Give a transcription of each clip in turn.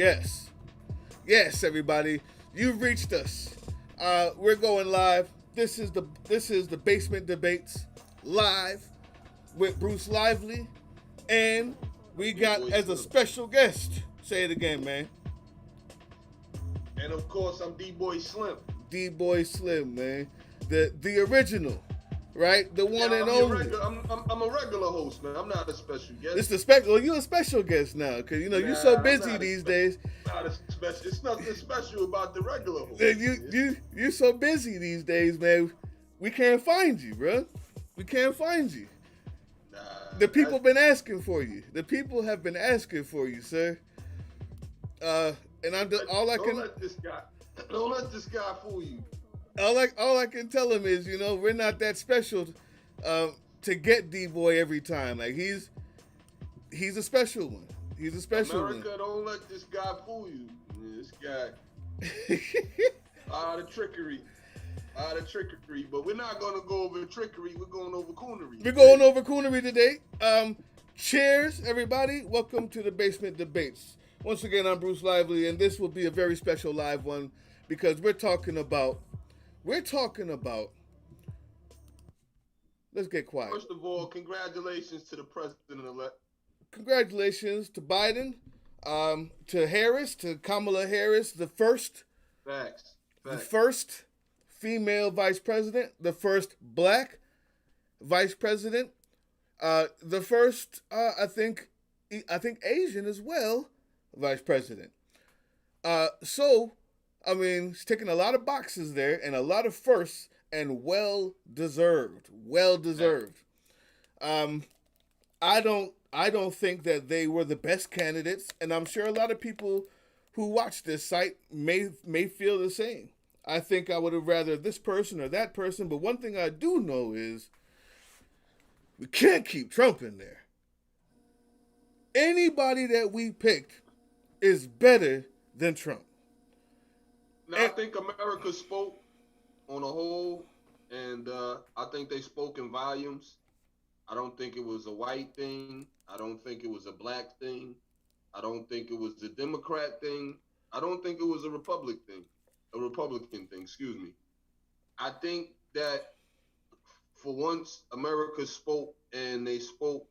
Yes. Yes, everybody. You've reached us. We're going live. This is the Basement Debates live with Bruce Lively, and we got D-Boy as a Slim. special guest. Say it again, man. And of course, I'm D-Boy Slim. D Boy Slim, man. The original, right? The one Yeah, and I'm your only. regular. I'm a regular host, man. I'm not a special It's guest. the special. Well, you're a special guest now, because you're so Nah, I'm busy not a these special. days. Not a special. It's nothing special about the regular host. And you're so busy these days, man. We can't find you, bro. We can't find you. Nah, The people been asking for you. The people have been asking for you, sir. And I'm just, all I don't can let this guy. Don't let this guy fool you. all I can tell him is, we're not that special to get D Boy every time. Like he's a special one. He's a special America, don't let this guy fool you. This guy, one. out of trickery. Out of trickery. But we're not going to go over trickery. We're going over coonery. We're going over coonery today. Cheers, everybody. Welcome to the Basement Debates. Once again, I'm Bruce Lively, and this will be a very special live one because we're talking about. Let's get quiet. First of all, congratulations to the president-elect. Congratulations to Biden, to Harris, to Kamala Harris, the first Facts. the Facts. first female vice president, the first black vice president, the first I think Asian as well vice president. So I mean, it's ticking a lot of boxes there and a lot of firsts and well deserved. Well deserved. I don't think that they were the best candidates, and I'm sure a lot of people who watch this site may feel the same. I think I would have rather this person or that person, but one thing I do know is we can't keep Trump in there. Anybody that we picked is better than Trump. Now, I think America spoke on a whole, and I think they spoke in volumes. I don't think it was a white thing. I don't think it was a black thing. I don't think it was a Democrat thing. I don't think it was a Republican thing, excuse me. I think that for once America spoke, and they spoke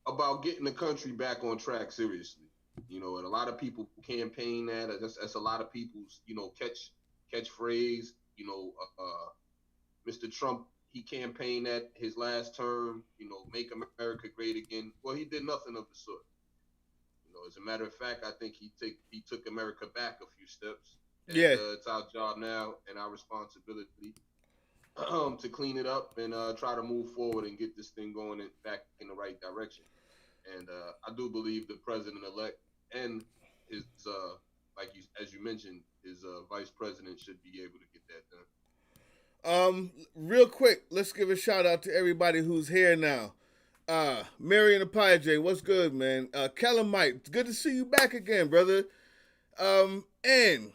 about getting the country back on track seriously. And a lot of people campaign that. That's a lot of people's, catchphrase. Mr. Trump, he campaigned that his last term, make America great again. Well, he did nothing of the sort. As a matter of fact, I think he took America back a few steps. And, Yeah. It's our job now and our responsibility to clean it up and try to move forward and get this thing going back in the right direction. And I do believe the president-elect and his, as you mentioned, his vice president should be able to get that done. Real quick, let's give a shout out to everybody who's here now. Marion Apaya, what's good, man? Callum Mike, good to see you back again, brother. And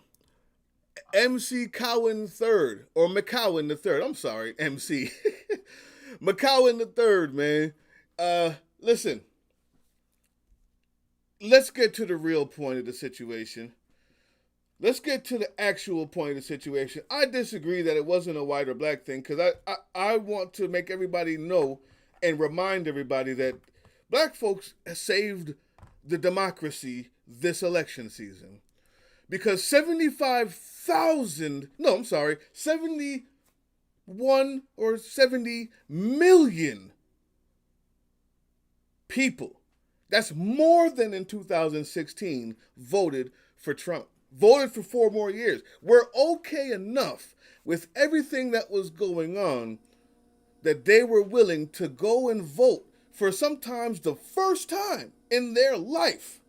MC Cowan third or McCowan the third. I'm sorry, MC McCowan the third, man. Listen, let's get to the real point of the situation. Let's get to the actual point of the situation. I disagree that it wasn't a white or black thing because I want to make everybody know and remind everybody that black folks saved the democracy this election season. Because 71 or 70 million people, that's more than in 2016, voted for Trump. Voted for 4 more years. We're okay enough with everything that was going on that they were willing to go and vote for sometimes the first time in their life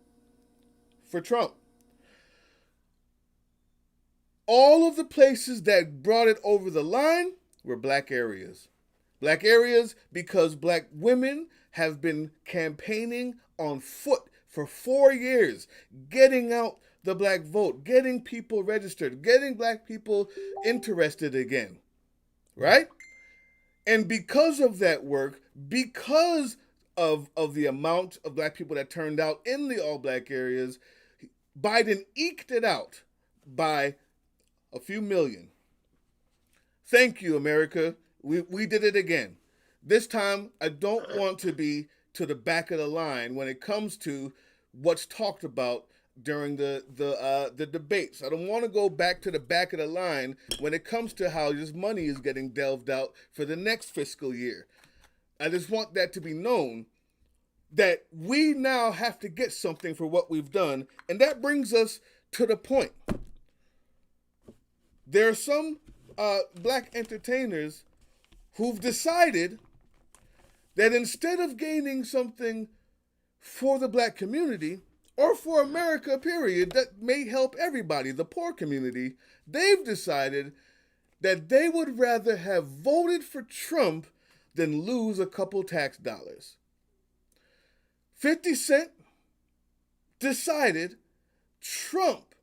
for Trump. All of the places that brought it over the line were black areas. Black areas because black women have been campaigning on foot for 4 years, getting out the black vote, getting people registered, getting black people interested again, right? And because of that work, because of the amount of black people that turned out in the all black areas, Biden eked it out by a few million. Thank you, America. We did it again. This time, I don't want to be to the back of the line when it comes to what's talked about during the debates. I don't want to go back to the back of the line when it comes to how this money is getting delved out for the next fiscal year. I just want that to be known that we now have to get something for what we've done, and that brings us to the point. There are some black entertainers who've decided that instead of gaining something for the black community or for America, period, that may help everybody, the poor community, they've decided that they would rather have voted for Trump than lose a couple tax dollars. 50 Cent decided Trump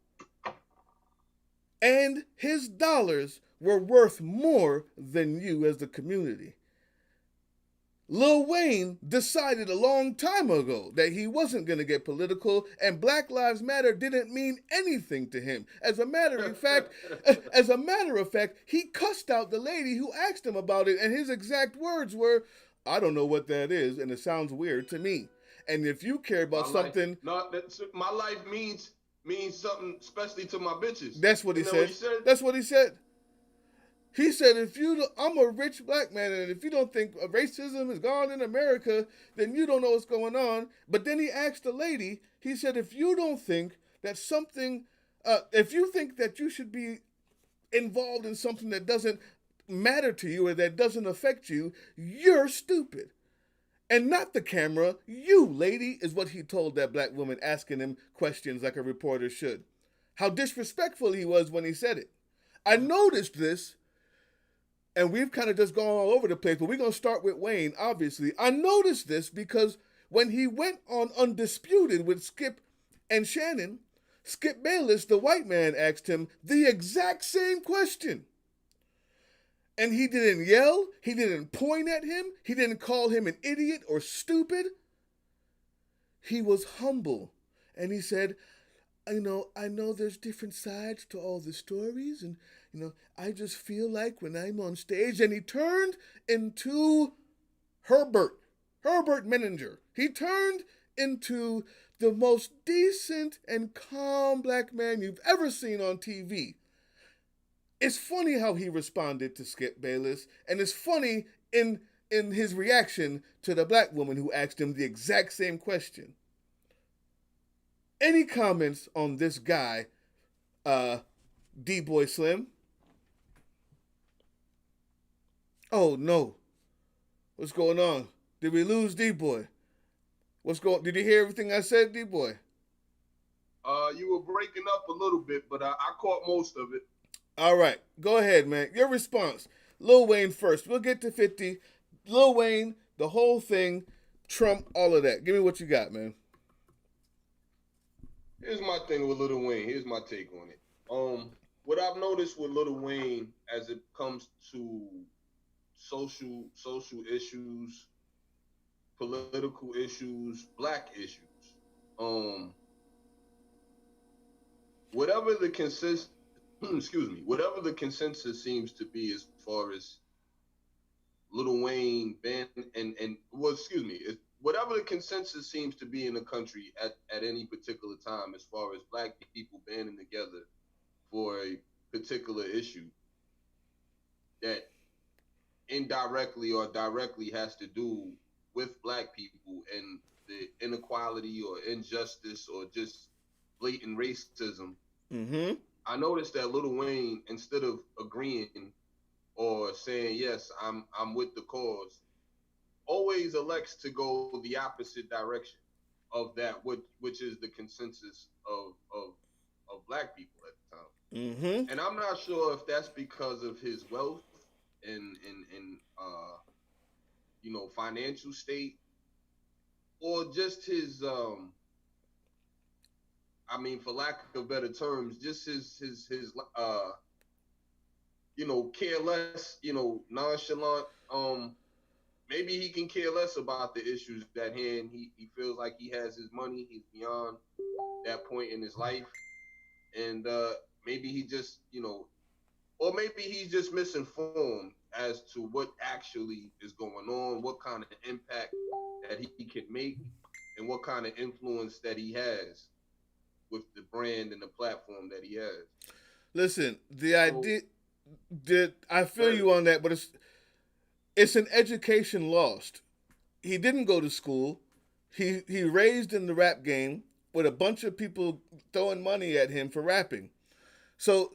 and his dollars were worth more than you as the community. Lil Wayne decided a long time ago that he wasn't going to get political, and Black Lives Matter didn't mean anything to him. As a matter of fact, he cussed out the lady who asked him about it, and his exact words were, "I don't know what that is, and it sounds weird to me." And if you care about something, my life means something, especially to my bitches. That's what he said. That's what he said. He said, I'm a rich black man, and if you don't think racism is gone in America, then you don't know what's going on. But then he asked the lady, he said, if you don't think that if you think that you should be involved in something that doesn't matter to you or that doesn't affect you, you're stupid. And not the camera, you, lady, is what he told that black woman asking him questions like a reporter should. How disrespectful he was when he said it. I noticed this, and we've kind of just gone all over the place, but we're going to start with Wayne, obviously. I noticed this because when he went on Undisputed with Skip and Shannon, Skip Bayless, the white man, asked him the exact same question. And he didn't yell, he didn't point at him, he didn't call him an idiot or stupid. He was humble. And he said, I know there's different sides to all the stories, and, I just feel like when I'm on stage, and he turned into Herbert Menninger. He turned into the most decent and calm black man you've ever seen on TV. It's funny how he responded to Skip Bayless, and it's funny in his reaction to the black woman who asked him the exact same question. Any comments on this guy, D-Boy Slim? Oh no. What's going on? Did we lose D-Boy? Did you hear everything I said, D-Boy? You were breaking up a little bit, but I caught most of it. All right, go ahead, man. Your response. Lil Wayne first. We'll get to 50. Lil Wayne, the whole thing, Trump, all of that. Give me what you got, man. Here's my thing with Lil Wayne. Here's my take on it. What I've noticed with Lil Wayne as it comes to social issues, political issues, black issues, whatever the consensus seems to be as far as Lil Wayne, whatever the consensus seems to be in the country at any particular time as far as black people banding together for a particular issue that indirectly or directly has to do with black people and the inequality or injustice or just blatant racism. Mm-hmm. I noticed that Lil Wayne, instead of agreeing or saying, yes, I'm with the cause, always elects to go the opposite direction of that, which is the consensus of black people at the time. Mm-hmm. And I'm not sure if that's because of his wealth and financial state, or just his for lack of better terms, just his care less, nonchalant. Maybe he can care less about the issues at hand. He feels like he has his money. He's beyond that point in his life, and maybe he just, or maybe he's just misinformed as to what actually is going on, what kind of impact that he can make, and what kind of influence that he has with the brand and the platform that he has. Listen, the So, idea that I feel but you on that, but it's an education lost. He didn't go to school. He raised in the rap game with a bunch of people throwing money at him for rapping. So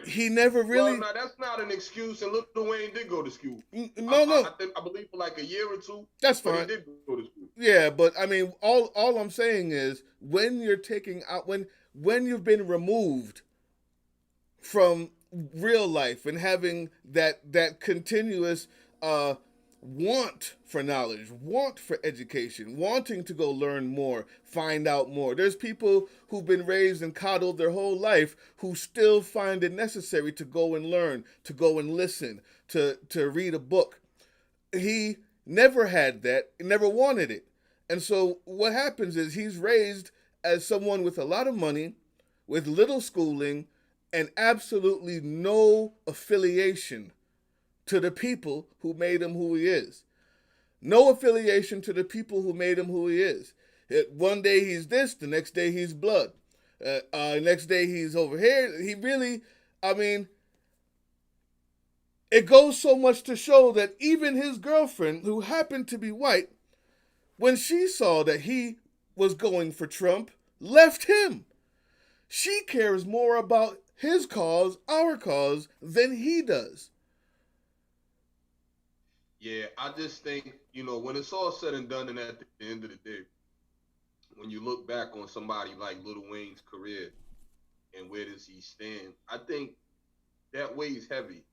he never well, really. no, that's not an excuse. And Lil Wayne did go to school. No, no, I believe for like a year or two, that's but he fine. did go to school. Yeah, but I mean, all I'm saying is when you're taking out when you've been removed from real life and having that continuous uh, want for knowledge, want for education, wanting to go learn more, find out more. There's people who've been raised and coddled their whole life who still find it necessary to go and learn, to go and listen, to read a book. He never had that, never wanted it. And so what happens is he's raised as someone with a lot of money, with little schooling, and absolutely no affiliation to the people who made him who he is. No affiliation to the people who made him who he is. One day he's this, the next day he's blood. Next day he's over here. He really, I mean, it goes so much to show that even his girlfriend, who happened to be white, when she saw that he was going for Trump, left him. She cares more about his cause, our cause, than he does. Yeah, I just think, when it's all said and done, and at the end of the day, when you look back on somebody like Lil Wayne's career and where does he stand, I think that weighs heavy,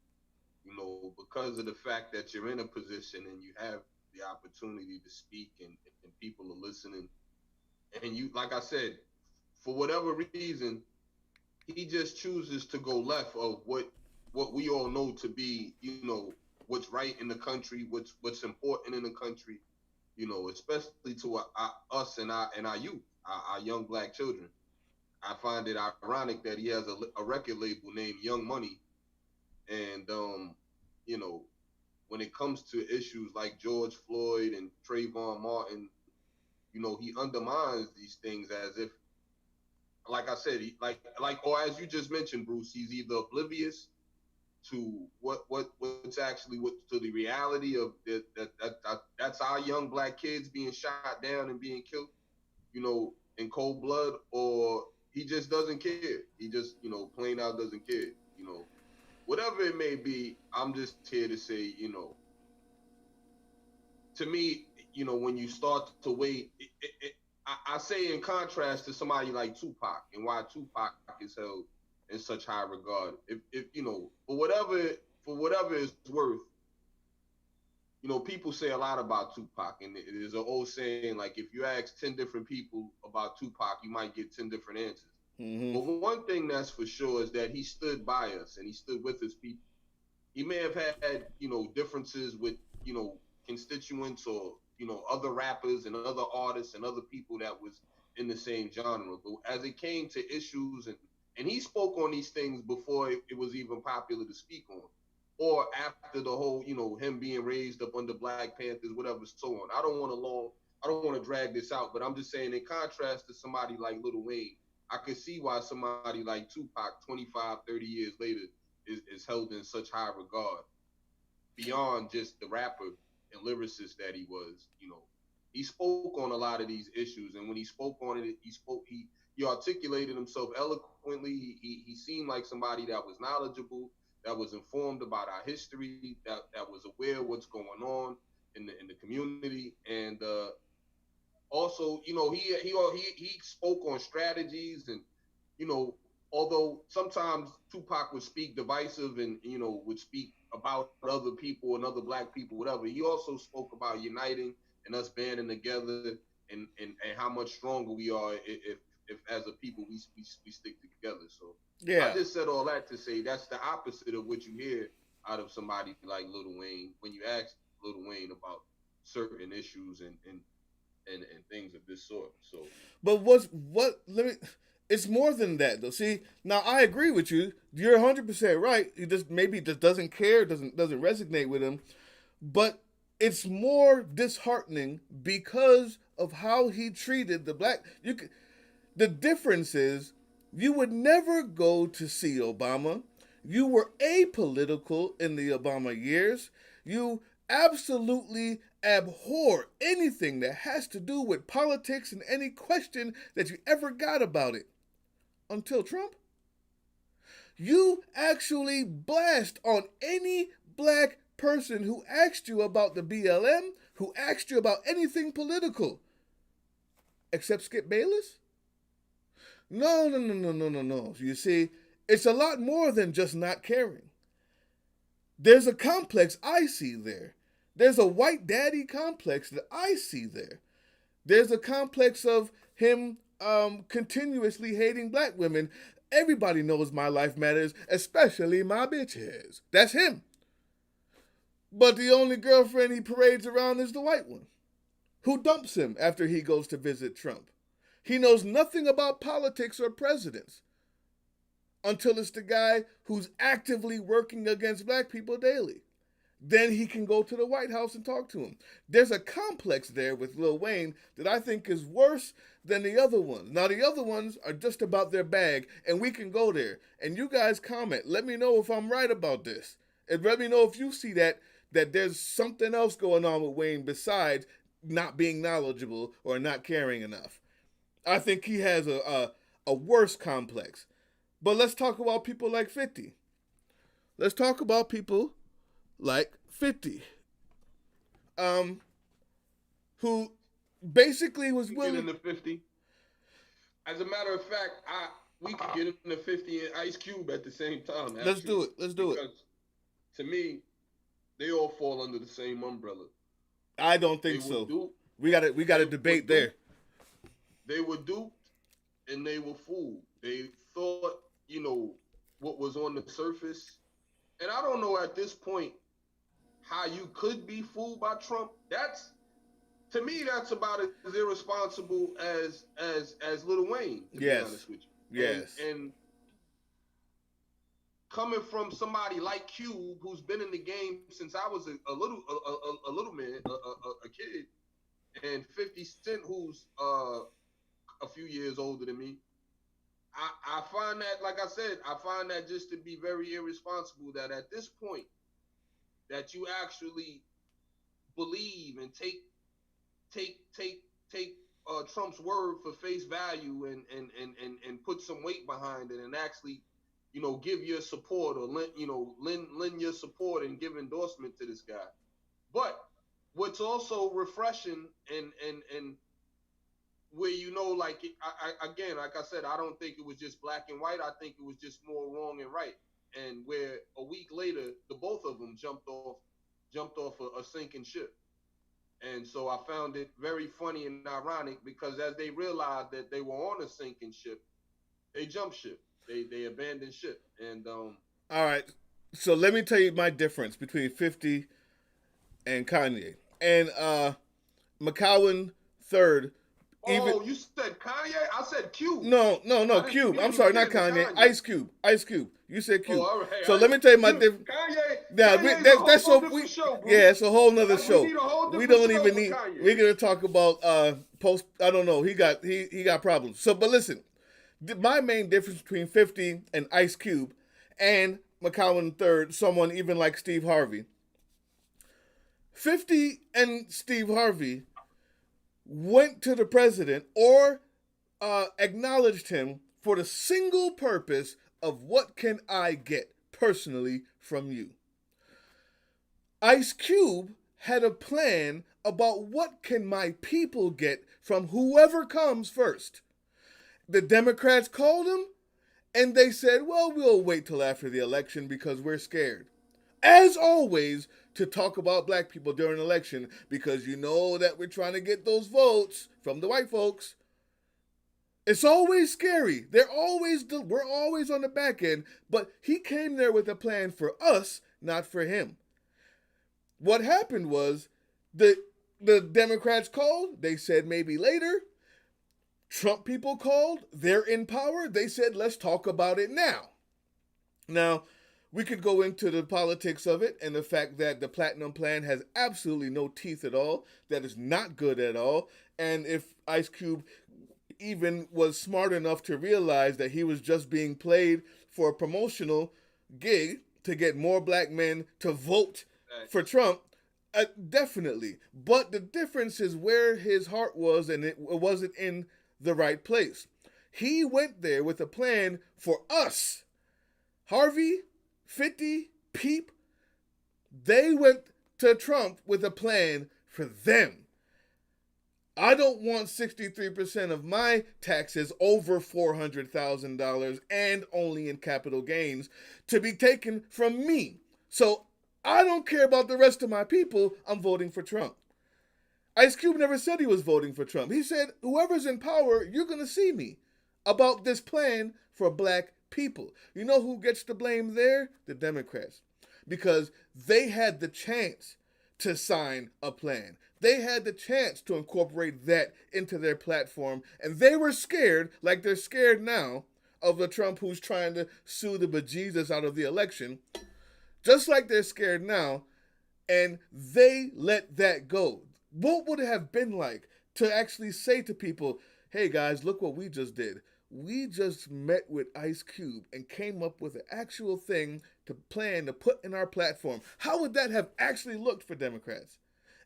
because of the fact that you're in a position and you have the opportunity to speak and people are listening. And you, like I said, for whatever reason, he just chooses to go left of what we all know to be, what's right in the country, what's important in the country, especially to us and our youth, our young black children. I find it ironic that he has a record label named Young Money, and you know, when it comes to issues like George Floyd and Trayvon Martin, he undermines these things as if, like I said, or as you just mentioned, Bruce, he's either oblivious to what's actually what to the reality of that's our young black kids being shot down and being killed, in cold blood, or he just doesn't care. He just, plain out doesn't care. Whatever it may be, I'm just here to say, to me, when you start to weigh, I say in contrast to somebody like Tupac and why Tupac is held in such high regard. If for whatever it's worth, people say a lot about Tupac, and there's an old saying like if you ask 10 different people about Tupac, you might get 10 different answers. Mm-hmm. But one thing that's for sure is that he stood by us and he stood with his people. He may have had, differences with, constituents or, other rappers and other artists and other people that was in the same genre. But as it came to issues and he spoke on these things before it was even popular to speak on, or after the whole, him being raised up under Black Panthers, whatever, so on. I don't want to drag this out, but I'm just saying, in contrast to somebody like Lil Wayne, I could see why somebody like Tupac, 25, 30 years later, is held in such high regard beyond just the rapper and lyricist that he was. He spoke on a lot of these issues, and when he spoke on it, he articulated himself eloquently. He seemed like somebody that was knowledgeable, that was informed about our history, that was aware of what's going on in the community, and also, he spoke on strategies, and although sometimes Tupac would speak divisive and would speak about other people and other black people, whatever, he also spoke about uniting and us banding together, and how much stronger we are if as a people we stick together. So I Yeah. just said all that to say that's the opposite of what you hear out of somebody like Lil Wayne when you ask Lil Wayne about certain issues and and things of this sort. So, But let me, it's more than that though. See, now I agree with you. You're 100% right. He just maybe just doesn't care, doesn't resonate with him. But it's more disheartening because of how he treated the black. The difference is you would never go to see Obama. You were apolitical in the Obama years. You absolutely abhor anything that has to do with politics and any question that you ever got about it until Trump. You actually blast on any black person who asked you about the BLM, who asked you about anything political, except Skip Bayless? No, no, no, no, no, no, no. You see, it's a lot more than just not caring. There's a complex I see there. There's a white daddy complex that I see there. There's a complex of him continuously hating black women. Everybody knows my life matters, especially my bitches. That's him. But the only girlfriend he parades around is the white one, who dumps him after he goes to visit Trump. He knows nothing about politics or presidents until it's the guy who's actively working against black people daily. Then he can go to the White House and talk to him. There's a complex there with Lil Wayne that I think is worse than the other ones. Now, the other ones are just about their bag, and we can go there. And you guys comment. Let me know if I'm right about this. And let me know if you see that there's something else going on with Wayne besides not being knowledgeable or not caring enough. I think he has a worse complex. But let's talk about people like 50. Let's talk about people like 50. Who basically was willing... Get into 50. As a matter of fact, we could get into 50 and Ice Cube at the same time. Actually, let's do it. Let's do it. To me, they all fall under the same umbrella. I don't think so. We got a debate there. They were duped and they were fooled. They thought, what was on the surface. And I don't know at this point how you could be fooled by Trump. To me, that's about as irresponsible as Lil Wayne, to be honest with you. Yes. And coming from somebody like Cube, who's been in the game since I was a little man, a kid, and 50 Cent, who's a few years older than me, I find that, like I said, I find that just to be very irresponsible that at this point that you actually believe and take Trump's word for face value and put some weight behind it and actually, give your support or lend your support and give endorsement to this guy. But what's also refreshing and where like I said, I don't think it was just black and white. I think it was just more wrong and right. And where a week later, the both of them jumped off a sinking ship. And so I found it very funny and ironic because as they realized that they were on a sinking ship, they jumped ship. They abandoned ship. And all right. So let me tell you my difference between 50 and Kanye. And McCowan third. You said Kanye? I said Cube. No, Cube. I'm sorry, not Kanye. Ice Cube. You said Cube. All right. So let me tell you my difference. Kanye. That's so we. Show, yeah, it's a whole nother show. We don't even need. We're gonna talk about post. I don't know. He got problems. So, but listen, my main difference between 50 and Ice Cube, and McCowan third, someone even like Steve Harvey. 50 and Steve Harvey went to the president or acknowledged him for the single purpose of what can I get personally from you. Ice Cube had a plan about what can my people get from whoever comes first. The Democrats called him and they said, well, we'll wait till after the election because we're scared. As always, to talk about black people during an election because you know that we're trying to get those votes from the white folks. It's always scary. We're always on the back end, but he came there with a plan for us, not for him. What happened was The Democrats called. They said maybe later. Trump people called. They're in power. They said, let's talk about it now. Now, we could go into the politics of it and the fact that the Platinum Plan has absolutely no teeth at all, that is not good at all. And if Ice Cube even was smart enough to realize that he was just being played for a promotional gig to get more black men to vote for Trump, definitely. But the difference is where his heart was, and it wasn't in the right place. He went there with a plan for us. Harvey, 50, Peep, they went to Trump with a plan for them. I don't want 63% of my taxes over $400,000 and only in capital gains to be taken from me. So I don't care about the rest of my people. I'm voting for Trump. Ice Cube never said he was voting for Trump. He said, whoever's in power, you're going to see me about this plan for black people. You know who gets the blame there? The Democrats. Because they had the chance to sign a plan. They had the chance to incorporate that into their platform, and they were scared, like they're scared now, of the Trump who's trying to sue the bejesus out of the election, just like they're scared now, and they let that go. What would it have been like to actually say to people, hey guys, look what we just did. We just met with Ice Cube and came up with an actual thing to plan to put in our platform. How would that have actually looked for Democrats?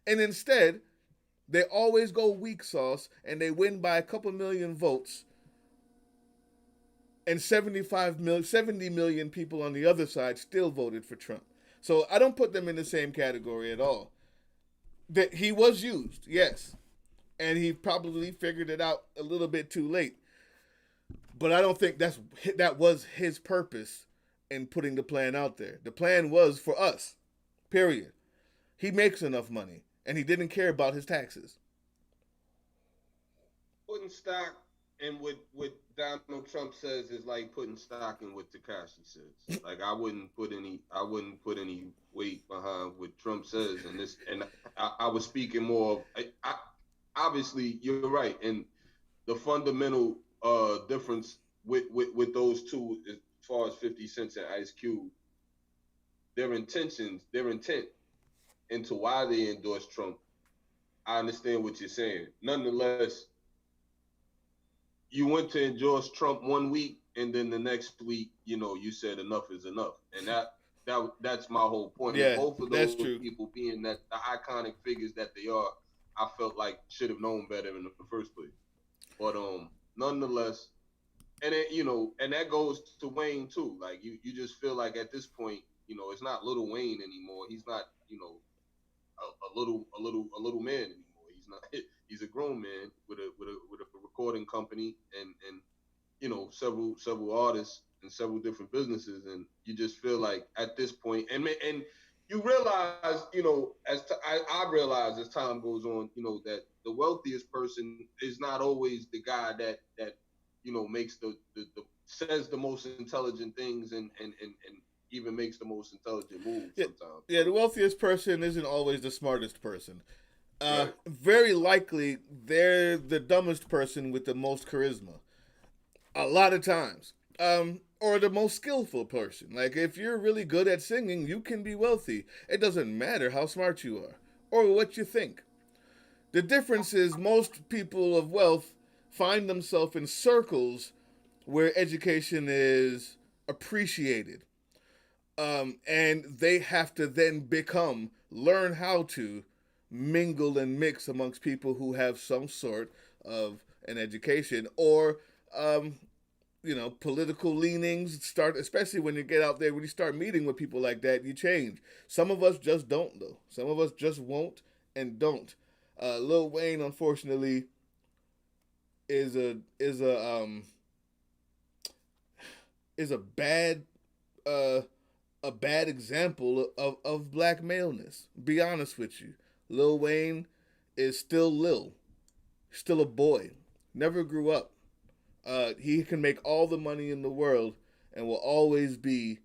And instead, they always go weak sauce and they win by a couple million votes. And 70 million people on the other side still voted for Trump. So I don't put them in the same category at all. That he was used, yes. And he probably figured it out a little bit too late. But I don't think that was his purpose in putting the plan out there. The plan was for us, period. He makes enough money, and he didn't care about his taxes. Putting stock in what Donald Trump says is like putting stock in what Tekashi says. Like I wouldn't put any weight behind what Trump says, and I was speaking more of. Obviously, you're right, and the fundamental difference with those two, as far as 50 Cent and Ice Cube, their intent into why they endorsed Trump, I understand what you're saying. Nonetheless, you went to endorse Trump one week, and then the next week, you said enough is enough, and that's my whole point. Yeah, both of those people being that the iconic figures that they are, I felt like should have known better in the first place. But nonetheless, and and that goes to Wayne too. Like you just feel like at this point, it's not Little Wayne anymore. He's not, a little man anymore. He's not. He's a grown man with a recording company and several artists and several different businesses, and you just feel like at this point, and you realize, I realize as time goes on, that the wealthiest person is not always the guy that makes the says the most intelligent things and even makes the most intelligent moves sometimes. Yeah, the wealthiest person isn't always the smartest person. Right. Very likely, they're the dumbest person with the most charisma. A lot of times. Or the most skillful person. Like, if you're really good at singing, you can be wealthy. It doesn't matter how smart you are or what you think. The difference is most people of wealth find themselves in circles where education is appreciated. And they have to then learn how to mingle and mix amongst people who have some sort of an education or, political leanings start, especially when you get out there, when you start meeting with people like that, you change. Some of us just don't, though. Some of us just won't and don't. Lil Wayne, unfortunately, is a bad example of black maleness. Be honest with you. Lil Wayne is still Lil. Still a boy. Never grew up. He can make all the money in the world and will always be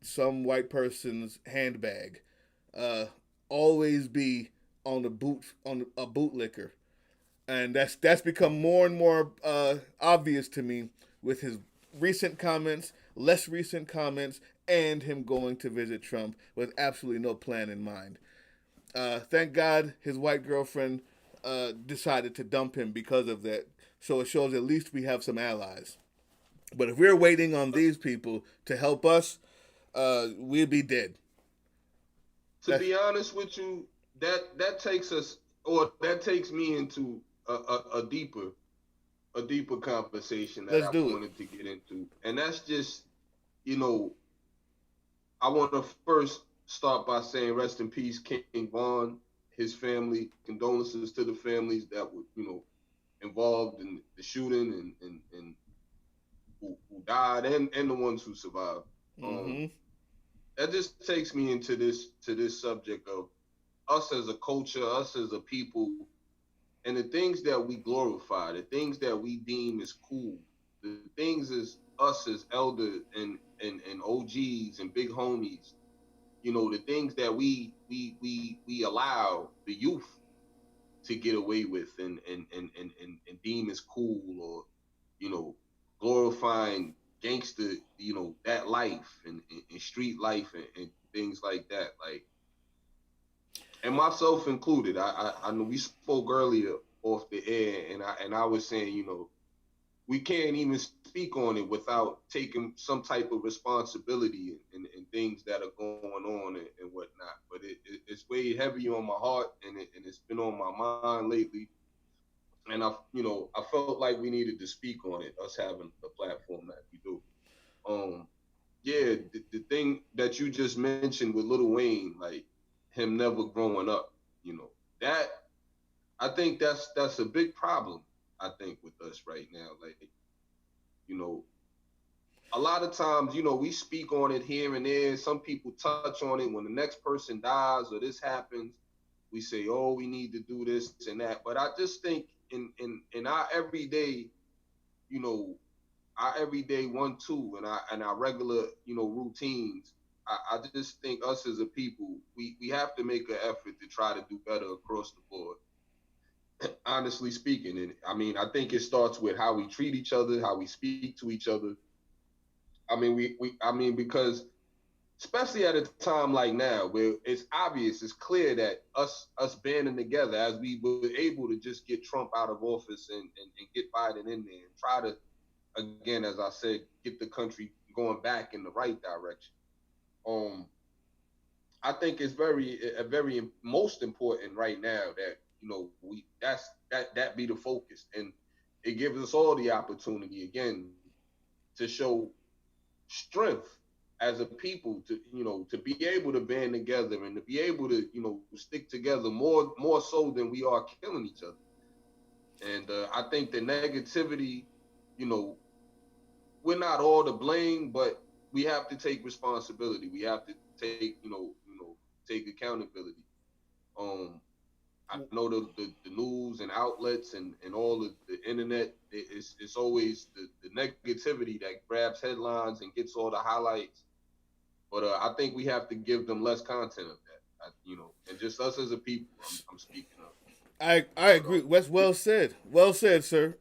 some white person's handbag. always be on a bootlicker, and that's become more and more obvious to me with his recent comments, less recent comments, and him going to visit Trump with absolutely no plan in mind. Thank God his white girlfriend decided to dump him because of that. So it shows at least we have some allies. But if we're waiting on these people to help us, we'll be dead. To be honest with you, that takes us, or that takes me into a deeper conversation that Let's I do it. wanted to get into, and that's just, you know, I want to first start by saying rest in peace, King Von, his family, condolences to the families that were, involved in the shooting and who died and the ones who survived. Um, Mm-hmm. that just takes me into this subject of us as a culture, us as a people, and the things that we glorify, the things that we deem as cool, the things as us as elder and OGs and big homies, the things that we allow the youth to get away with and deem as cool, or you know glorifying gangster, that life and street life and things like that, like, and myself included. I know we spoke earlier off the air, and I was saying, we can't even speak on it without taking some type of responsibility and things that are going on and whatnot. But it's way heavy on my heart, and it's been on my mind lately. And I felt like we needed to speak on it, us having the platform that we do. Um, yeah, the thing that you just mentioned with Lil Wayne, like him never growing up, that I think that's a big problem. I think with us right now, like, you know, a lot of times, we speak on it here and there. Some people touch on it when the next person dies or this happens. We say, "Oh, we need to do this and that." But I just think in our everyday, you know, our everyday 1-2 and our regular, routines. I just think us as a people, we have to make an effort to try to do better across the board. Honestly speaking, and I mean, I think it starts with how we treat each other, how we speak to each other. I mean, I mean, because especially at a time like now where it's obvious, it's clear that us banding together as we were able to just get Trump out of office and get Biden in there and try to, again, as I said, get the country going back in the right direction. Um, I think it's very most important right now that we that be the focus, and it gives us all the opportunity again to show strength as a people, to to be able to band together and to be able to stick together more so than we are killing each other. And I think the negativity, you know we're not all to blame, but we have to take responsibility. We have to take take accountability. um I know the news and outlets and all of the internet, it's always the negativity that grabs headlines and gets all the highlights. But I think we have to give them less content of that, and just us as a people. I'm speaking of. I But agree. That's well said. Well said, sir.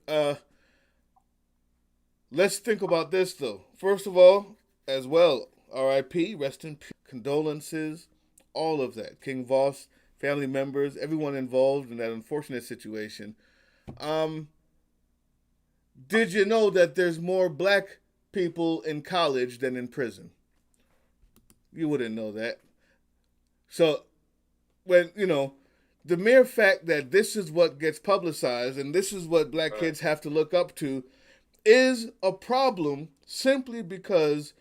Let's think about this though. First of all, as well, R.I.P. Rest in peace. Condolences, all of that. King Voss, family members, everyone involved in that unfortunate situation. Um, did you know that there's more black people in college than in prison? You wouldn't know that. So when the mere fact that this is what gets publicized and this is what black right, kids have to look up to is a problem simply because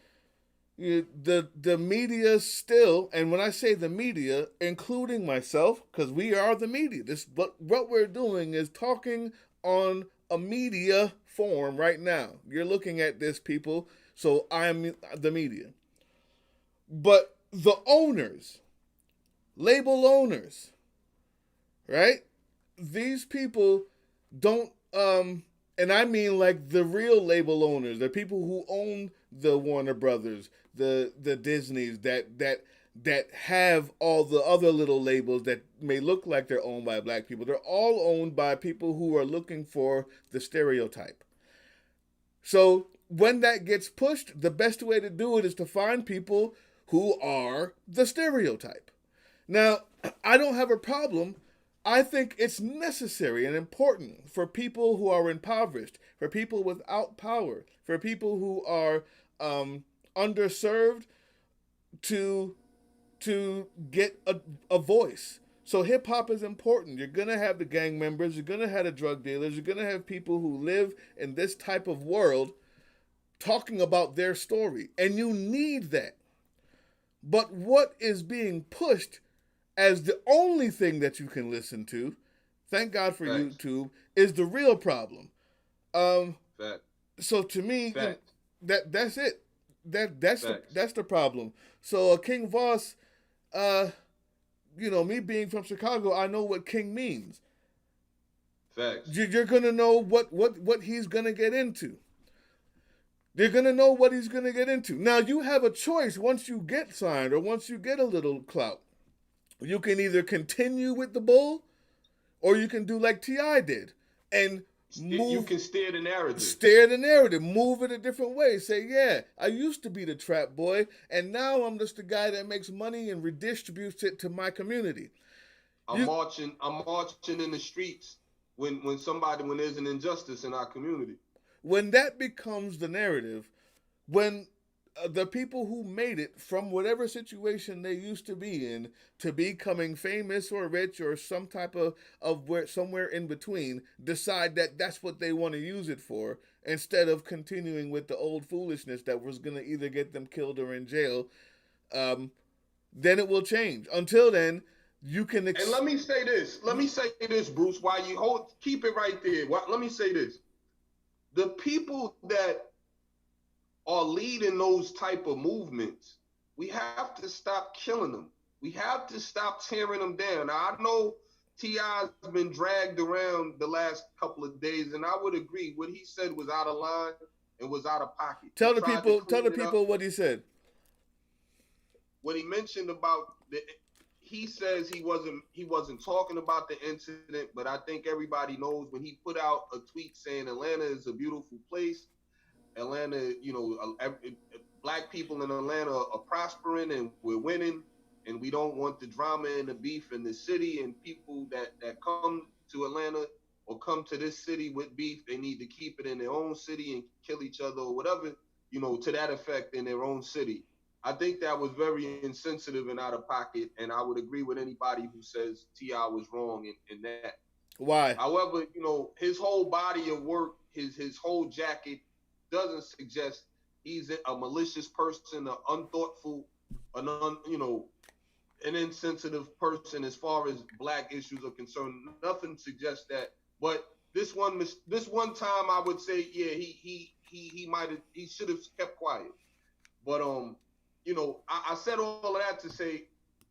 the media still, and when I say the media, including myself, because we are the media. This what we're doing is talking on a media form right now. You're looking at this, people, so I'm the media. But the owners, label owners, right? These people don't and I mean like the real label owners, the people who own the Warner Brothers, the Disneys that that have all the other little labels that may look like they're owned by black people. They're all owned by people who are looking for the stereotype. So when that gets pushed, the best way to do it is to find people who are the stereotype. Now, I don't have a problem. I think it's necessary and important for people who are impoverished, for people without power, for people who are underserved to get a voice. So hip hop is important. You're gonna have the gang members, you're gonna have the drug dealers, you're gonna have people who live in this type of world talking about their story, and you need that. But what is being pushed as the only thing that you can listen to, thank God for Facts. YouTube, is the real problem. Fact. So to me, Fact. that's it. That's Facts. that's the problem. So King Voss, me being from Chicago, I know what King means. Facts. You're gonna know what he's gonna get into. They're gonna know what he's gonna get into. Now you have a choice once you get signed or once you get a little clout. You can either continue with the bull, or you can do like T.I. did and move. You can steer the narrative. Steer the narrative. Move it a different way. Say, yeah, I used to be the trap boy, and now I'm just the guy that makes money and redistributes it to my community. I'm marching in the streets when there's an injustice in our community. When that becomes the narrative, when the people who made it from whatever situation they used to be in to becoming famous or rich or some type of somewhere in between decide that that's what they want to use it for, instead of continuing with the old foolishness that was going to either get them killed or in jail, then it will change. Until then, you can and let me say this, Bruce, while you keep it right there. Let me say this. The people that are leading those type of movements, we have to stop killing them. We have to stop tearing them down. Now, I know T.I.'s been dragged around the last couple of days, and I would agree. What he said was out of line and was out of pocket. Tell the people what he said. What he mentioned about he says he wasn't talking about the incident, but I think everybody knows when he put out a tweet saying Atlanta is a beautiful place. Atlanta, black people in Atlanta are prospering and we're winning, and we don't want the drama and the beef in the city, and people that come to Atlanta or come to this city with beef, they need to keep it in their own city and kill each other or whatever, to that effect in their own city. I think that was very insensitive and out of pocket, and I would agree with anybody who says T.I. was wrong in that. Why? However, his whole body of work, his whole jacket doesn't suggest he's a malicious person, an unthoughtful, an insensitive person as far as black issues are concerned. Nothing suggests that. But this one time, I would say, yeah, he should have kept quiet. But I said all of that to say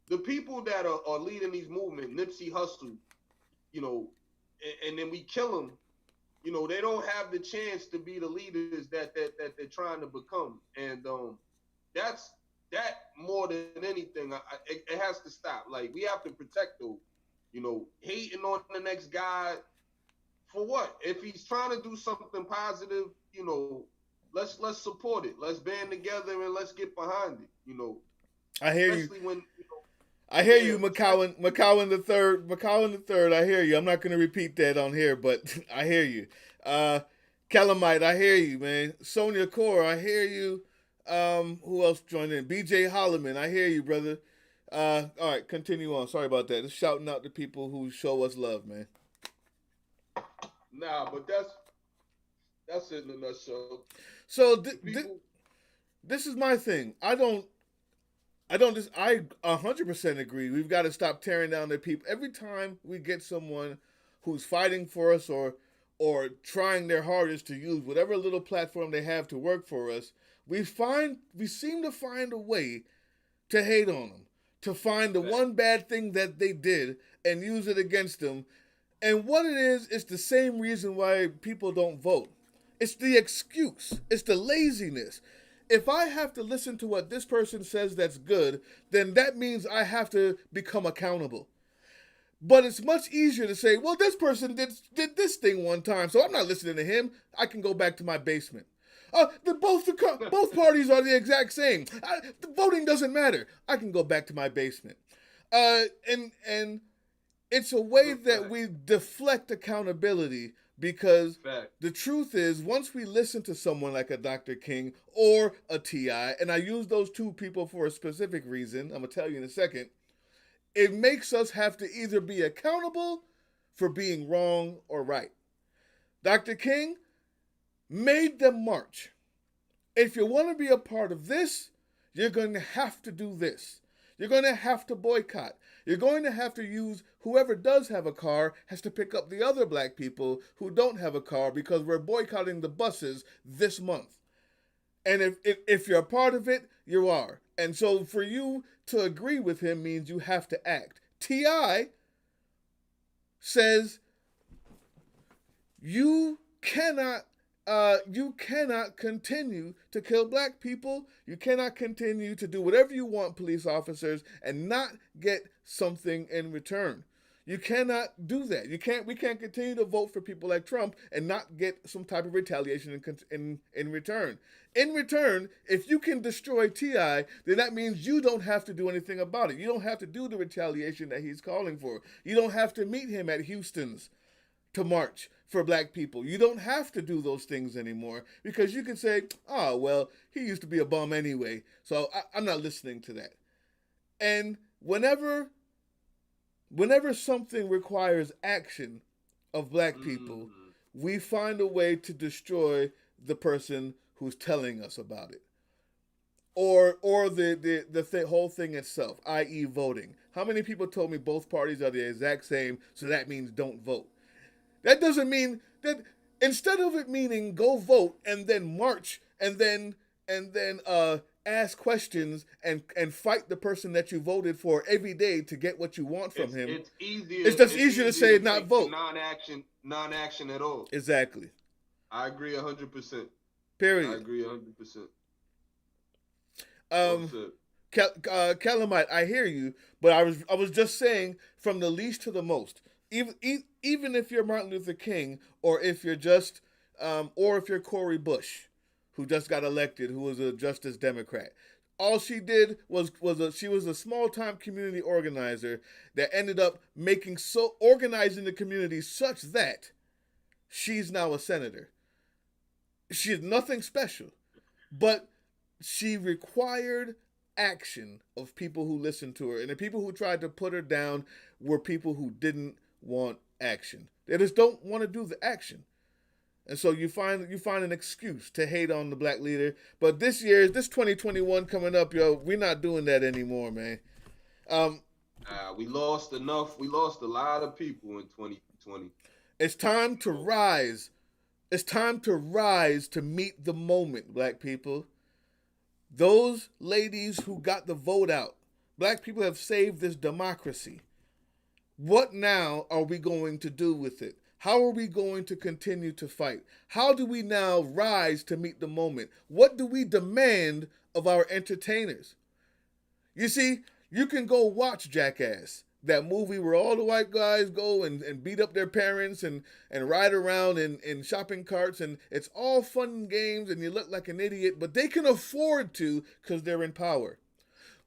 the people that are leading these movements, Nipsey Hussle, and then we kill them. They don't have the chance to be the leaders that they're trying to become, and that's more than anything. It has to stop. Like, we have to protect those. Hating on the next guy for what? If he's trying to do something positive, let's support it. Let's band together and let's get behind it. I hear especially you. When, I hear you, McCowan the third. I hear you. I'm not going to repeat that on here, but I hear you. Calamite, I hear you, man. Sonia Core, I hear you. Who else joined in? BJ Holloman, I hear you, brother. All right, continue on. Sorry about that. Just shouting out to people who show us love, man. Nah, but that's it in a nutshell. So this is my thing. I 100% agree. We've got to stop tearing down their people. Every time we get someone who's fighting for us or trying their hardest to use whatever little platform they have to work for us, we seem to find a way to hate on them, to find the one bad thing that they did and use it against them. And what it is, it's the same reason why people don't vote. It's the excuse. It's the laziness. if I have to listen to what this person says that's good, then that means I have to become accountable. But it's much easier to say, well, this person did this thing one time, so I'm not listening to him. I can go back to my basement. Both parties are the exact same. The voting doesn't matter. I can go back to my basement. And it's a way that we deflect accountability because the truth is, once we listen to someone like a Dr. King or a T.I., and I use those two people for a specific reason, I'm going to tell you in a second, it makes us have to either be accountable for being wrong or right. Dr. King made them march. If you want to be a part of this, you're going to have to do this. You're going to have to boycott. You're going to have to use whoever does have a car has to pick up the other black people who don't have a car because we're boycotting the buses this month. And if you're a part of it, you are. And so for you to agree with him means you have to act. T.I. says you cannot continue to kill black people. You cannot continue to do whatever you want, police officers, and not get something in return. You cannot do that. We can't continue to vote for people like Trump and not get some type of retaliation in return. In return, if you can destroy T.I., then that means you don't have to do anything about it. You don't have to do the retaliation that he's calling for. You don't have to meet him at Houston's to march for black people. You don't have to do those things anymore because you can say, oh, well, he used to be a bum anyway, so I'm not listening to that. And whenever something requires action of black people, we find a way to destroy the person who's telling us about it. Or the whole thing itself, i.e. voting. How many people told me both parties are the exact same, so that means don't vote? That doesn't mean that instead of it meaning go vote and then march and then ask questions and fight the person that you voted for every day to get what you want from him. It's easier. It's just easier to say not vote. Non-action at all. Exactly. I agree 100%. Period. I agree 100%. Calamite, I hear you, but I was just saying from the least to the most. Even if you're Martin Luther King, or if you're just, or if you're Cori Bush, who just got elected, who was a Justice Democrat, all she did was she was a small time community organizer that ended up organizing the community such that she's now a senator. She is nothing special, but she required action of people who listened to her, and the people who tried to put her down were people who didn't want action. They just don't want to do the action. And so you find an excuse to hate on the black leader. But this 2021 coming up, we're not doing that anymore, man. We lost enough. We lost a lot of people in 2020. It's time to rise. It's time to rise to meet the moment, black people. Those ladies who got the vote out, black people have saved this democracy. What now are we going to do with it? How are we going to continue to fight? How do we now rise to meet the moment? What do we demand of our entertainers? You see, you can go watch Jackass, that movie where all the white guys go and beat up their parents and ride around in shopping carts, and it's all fun and games and you look like an idiot, but they can afford to because they're in power.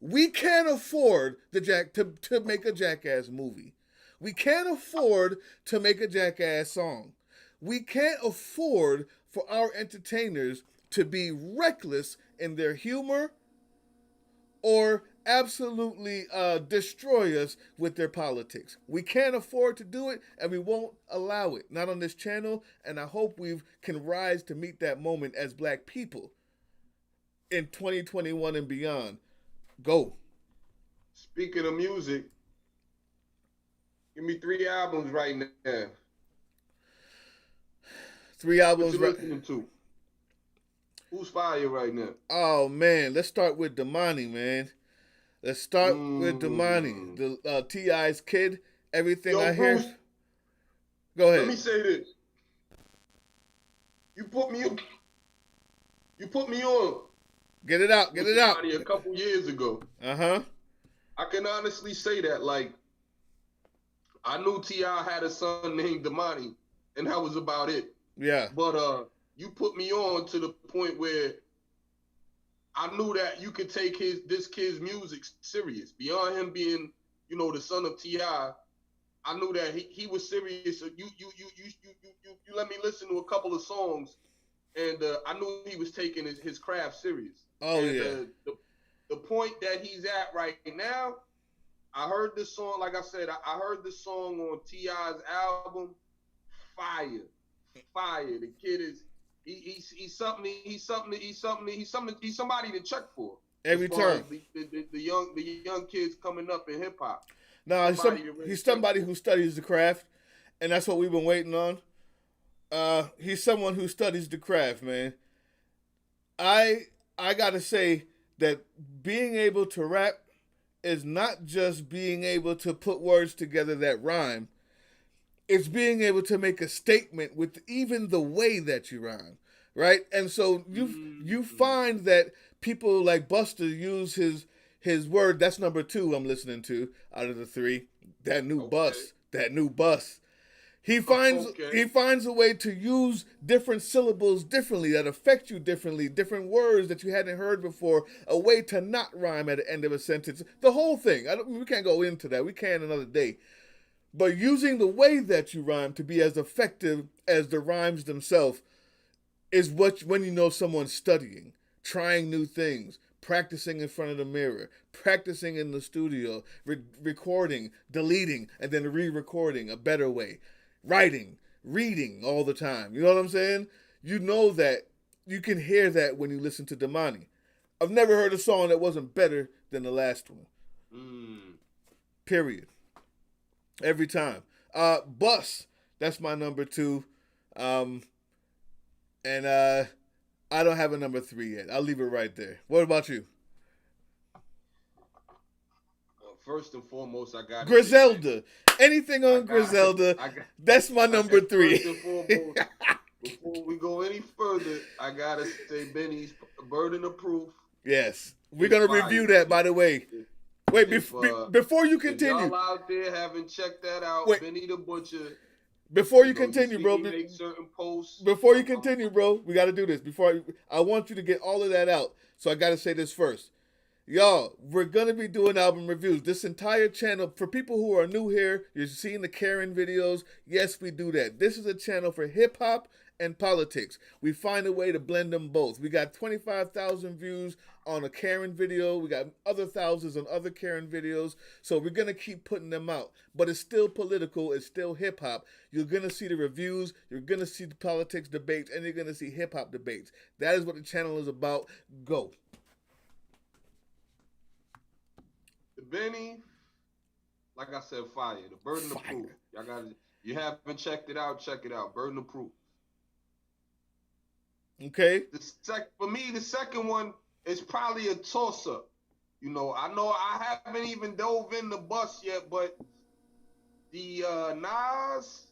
We can't afford to make a Jackass movie. We can't afford to make a Jackass song. We can't afford for our entertainers to be reckless in their humor or absolutely destroy us with their politics. We can't afford to do it, and we won't allow it. Not on this channel, and I hope we can rise to meet that moment as black people in 2021 and beyond. Go. Speaking of music, give me 3 albums right now. 3 albums. What you listening to? Who's fire right now? Oh man, let's start with Damani, man. Let's start with Damani, the T.I.'s kid. Everything I hear. Bruce, go ahead. Let me say this. You put me on Get it out. Get with it out. Damani a couple years ago. Uh-huh. I can honestly say that. Like, I knew T.I. had a son named Damani, and that was about it. Yeah. But you put me on to the point where I knew that you could take this kid's music serious. Beyond him being, the son of T.I., I knew that he was serious. You let me listen to a couple of songs, and I knew he was taking his craft serious. Oh, and, yeah. The point that he's at right now, I heard this song. Like I said, I heard this song on T.I.'s album. Fire. The kid is he's somebody to check for. Every time. The young kids coming up in hip hop. No, he's somebody who studies the craft, and that's what we've been waiting on. He's someone who studies the craft, man. I gotta say that being able to rap is not just being able to put words together that rhyme. It's being able to make a statement with even the way that you rhyme, right? And so you find that people like Busta use his word. That's number 2 I'm listening to out of the 3. That new bus. He finds a way to use different syllables differently that affect you differently, different words that you hadn't heard before, a way to not rhyme at the end of a sentence. The whole thing. We can't go into that. We can another day. But using the way that you rhyme to be as effective as the rhymes themselves is when you know someone's studying, trying new things, practicing in front of the mirror, practicing in the studio, recording, deleting, and then re-recording a better way, writing, reading all the time. You know what I'm saying? You know that. You can hear that when you listen to Damani. I've never heard a song that wasn't better than the last one. Period. Every time. Bus, that's my number 2. And I don't have a number 3 yet. I'll leave it right there. What about you? First and foremost, I got Griselda. Anything on Griselda, that's my number 3. First and foremost, before we go any further, I gotta say Benny's Burden of Proof. Yes. We're going to review that, by the way. Wait, before you continue. If y'all out there haven't checked that out, Benny the Butcher. Before you continue, bro. Make certain posts. Before you continue, bro, we got to do this. I want you to get all of that out. So I got to say this first. Y'all, we're going to be doing album reviews. This entire channel, for people who are new here, you're seeing the Karen videos. Yes, we do that. This is a channel for hip-hop and politics. We find a way to blend them both. We got 25,000 views on a Karen video. We got other thousands on other Karen videos. So we're going to keep putting them out. But it's still political. It's still hip-hop. You're going to see the reviews. You're going to see the politics debates. And you're going to see hip-hop debates. That is what the channel is about. Go. The Benny, like I said, fire. The Burden of Proof. You haven't checked it out, check it out. Burden of Proof. Okay. For me, the second one is probably a toss-up. I know I haven't even dove in the bus yet, but the Nas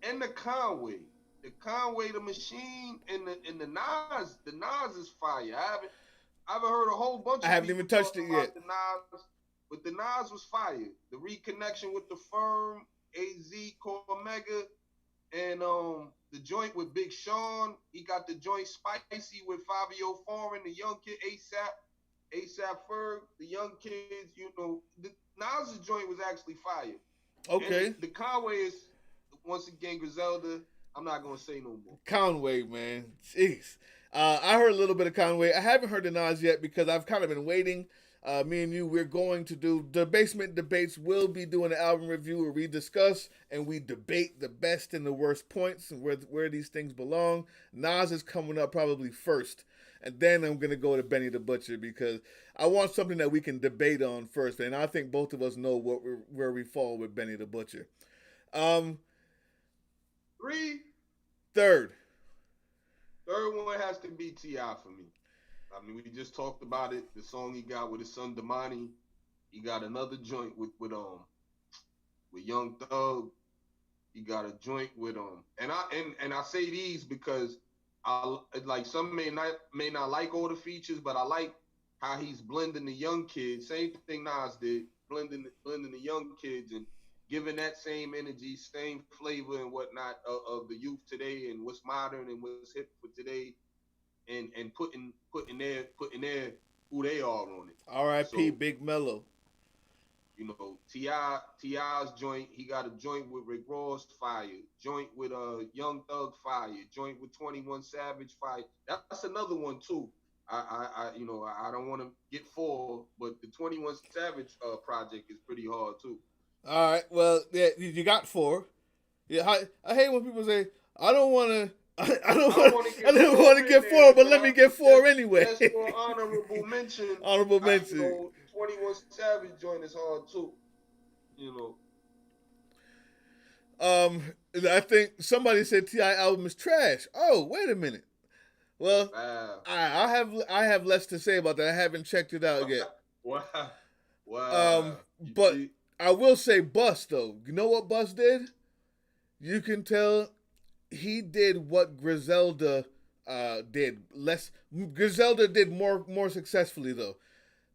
and the Conway, the Machine, and the Nas is fire. I haven't heard a whole bunch. I haven't even touched it yet. The Nas, but the Nas was fire. The reconnection with the Firm, AZ, Cormega, and the joint with Big Sean. He got the joint Spicy with Fabio Foreign, the young kid ASAP Ferg, the young kids. The Nas' joint was actually fire. Okay. And the Conway is once again Griselda. I'm not gonna say no more. Conway, man, jeez. I heard a little bit of Conway. I haven't heard the Nas yet because I've kind of been waiting. Me and you, we're going to do the Basement Debates. We'll be doing an album review where we discuss and we debate the best and the worst points and where these things belong. Nas is coming up probably first. And then I'm going to go to Benny the Butcher because I want something that we can debate on first. And I think both of us know where we fall with Benny the Butcher. Third one has to be T.I. for me. I mean, we just talked about it. The song he got with his son Damani. He got another joint with Young Thug. He got a joint with and I say these because I like some may not like all the features, but I like how he's blending the young kids. Same thing Nas did, blending the young kids and giving that same energy, same flavor and whatnot of the youth today and what's modern and what's hip for today, and putting their who they are on it. R.I.P. So Big Mello. Ti's joint. He got a joint with Rick Ross, fire. Joint with Young Thug, fire. Joint with 21 Savage, fire. That's another one too. I don't want to get full, but the 21 Savage project is pretty hard too. All right. Well, yeah, you got 4. Yeah, I hate when people say, "I don't want to." I don't want. I don't want to get 4, but let me get 4 anyway. That's for honorable mention. Honorable mention. 21 Savage joint is hard too. I think somebody said Ti album is trash. Oh, wait a minute. Well, Wow. I have less to say about that. I haven't checked it out yet. Wow. But I will say Bus though. You know what Bus did? You can tell he did what Griselda did. Griselda did more successfully though.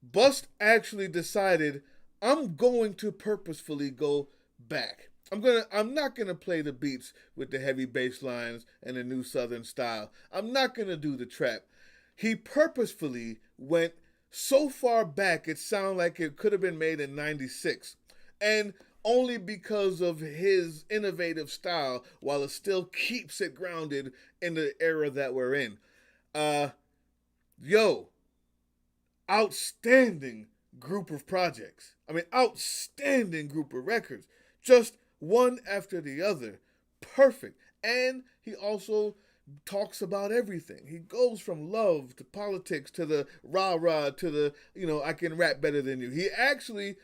Bust actually decided I'm going to purposefully go back. I'm not gonna play the beats with the heavy bass lines and the new southern style. I'm not gonna do the trap. He purposefully went so far back it sounded like it could have been made in '96. And only because of his innovative style while it still keeps it grounded in the era that we're in. Outstanding group of projects. I mean, outstanding group of records. Just one after the other. Perfect. And he also talks about everything. He goes from love to politics to the rah-rah to the, I can rap better than you. He actually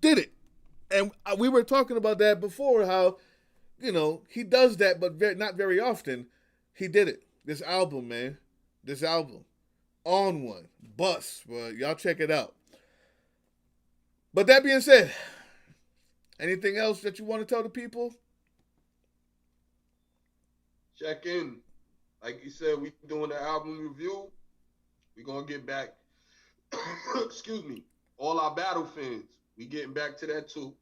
did it. And we were talking about that before, how, he does that, but not very often. He did it. This album, man. This album. On One. Bus. Well, y'all check it out. But that being said, anything else that you want to tell the people? Check in. Like you said, we doing the album review. We're going to get back, excuse me, all our battle fans. We getting back to that too.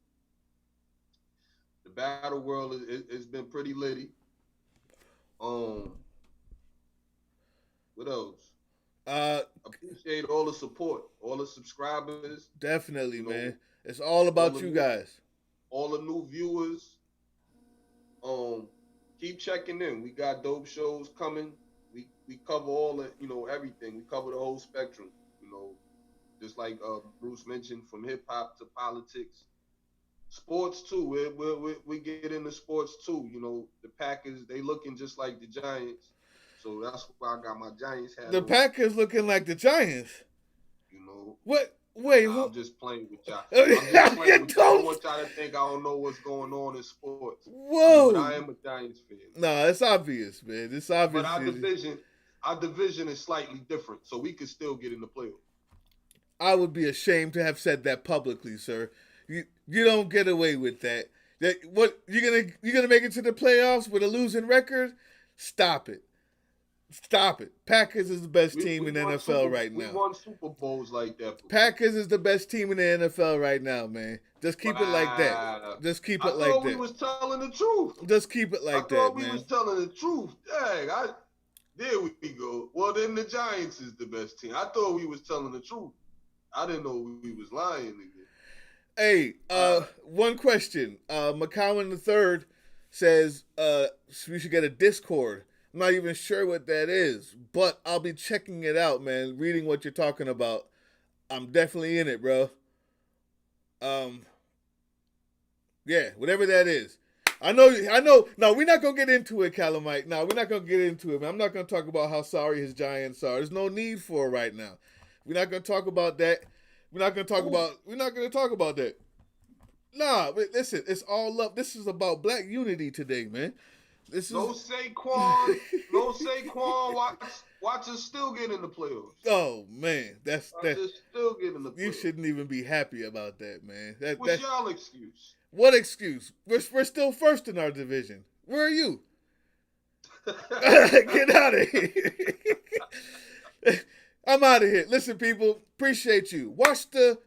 The battle world has been pretty litty. What else? Appreciate all the support, all the subscribers. Definitely, man. It's all about you guys. All the new viewers. Keep checking in. We got dope shows coming. We cover all the, everything. We cover the whole spectrum. Just like Bruce mentioned, from hip hop to politics, sports too. We get into sports too. The Packers, they looking just like the Giants, so that's why I got my Giants hat. The Packers looking like the Giants. What? Wait, I'm just playing with y'all. I don't want y'all to think I don't know what's going on in sports. Whoa! But I am a Giants fan. No, it's obvious, man. It's obvious. But our division is slightly different, so we could still get in the playoffs. I would be ashamed to have said that publicly, sir. You don't get away with that. What you're gonna make it to the playoffs with a losing record? Stop it. Packers is the best team in the NFL right now. We won Super Bowls like that. Packers is the best team in the NFL right now, man. Just keep it like that. Just keep it like that. I thought we was telling the truth. Just keep it like that, man. I thought we was telling the truth. Dang, there we go. Well, then the Giants is the best team. I thought we was telling the truth. I didn't know we was lying again. Hey, one question. McCowan III says we should get a Discord. I'm not even sure what that is, but I'll be checking it out, man. Reading what you're talking about. I'm definitely in it, bro. Yeah, whatever that is. I know. No, we're not going to get into it, Calamite. No, we're not going to get into it, man. I'm not going to talk about how sorry his Giants are. There's no need for it right now. We're not going to talk about that. We're not going to talk about that. Nah, but listen, it's all love. This is about black unity today, man. No Saquon. Watch us still get in the playoffs. Oh man, that's still get in the playoffs. You shouldn't even be happy about that, man. What's y'all excuse? What excuse? We're still first in our division. Where are you? Get out of here. I'm out of here. Listen, people, appreciate you. Watch the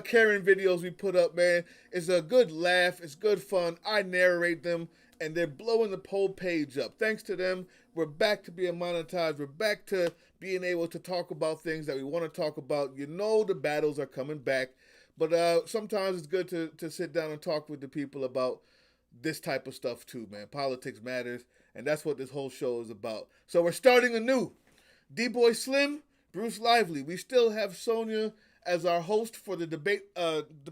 Karen videos we put up, man. It's a good laugh. It's good fun. I narrate them, and they're blowing the poll page up. Thanks to them, we're back to being monetized. We're back to being able to talk about things that we want to talk about. You know the battles are coming back, but sometimes it's good to sit down and talk with the people about this type of stuff too, man. Politics matters, and that's what this whole show is about. So we're starting anew. D-Boy Slim, Bruce Lively. We still have Sonia as our host for the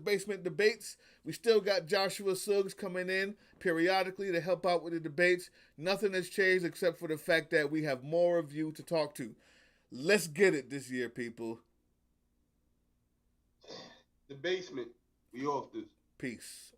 basement debates. We still got Joshua Suggs coming in periodically to help out with the debates. Nothing has changed except for the fact that we have more of you to talk to. Let's get it this year, people. The basement. We off this. Peace.